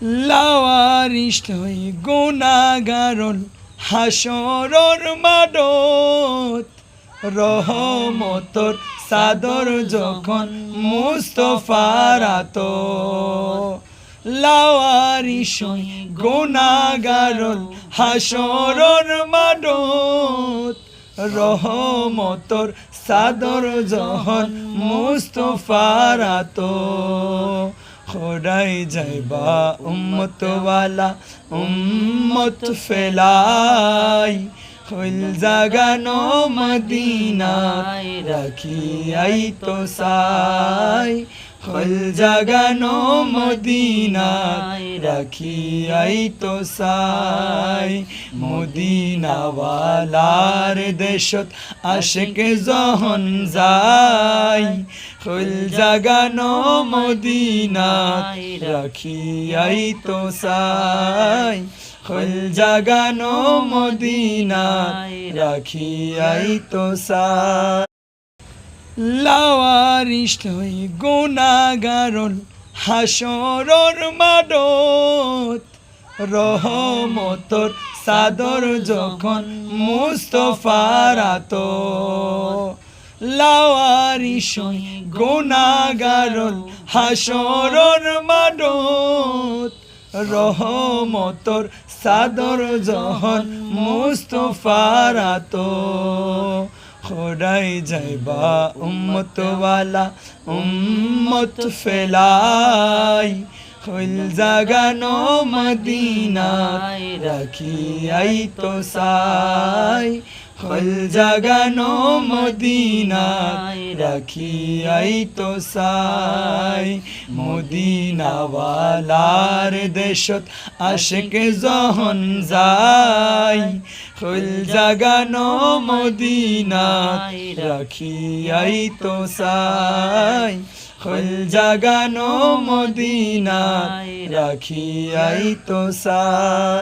লাওয়ারিস লই গুনাহগারন হাসরর মাডত রহমতর সাদর যখন মুস্তফার আত লাওয়ারিস গুনাহগারন হাসরর মাডত রহমতর সাদর যখন মুস্তফার আত খোদাই যাইবা উম্মত ওয়ালা উম্মত ফেলাই হইল জাগানো মদিনায় রাখি আই তো সাই হইল জাগানো মদিনায় রাখি আই তো সাই মদিনাওয়ালার দেশত আশিক যখন যাই হইল জাগানো মদিনায় রাখি আই তো সাই হইল জাগানো মদিনায় রাখি আই তো সাই লাওয়ারিস লই গুনাহগারন হাসরর মাডত রহমতর সাদর যখন মুস্তফার আত লাওয়ারিস গুনাহগারন হাসরর মাডত রহমতর সাদর যখন মুস্তফার আত খোদাই যাইবা উম্মত ওয়ালা উম্মত ফেলাই হইল জাগানো মদিনায় রাখি আই তো সাই হইল জাগানো মদিনায় রাখি আই তো সাই মদিনাওয়ালার দেশত আশিক যখন যাই হইল জাগানো মদিনায় রাখি আই তো সাই হইল জাগানো মদিনায় রাখি আই তো সাই।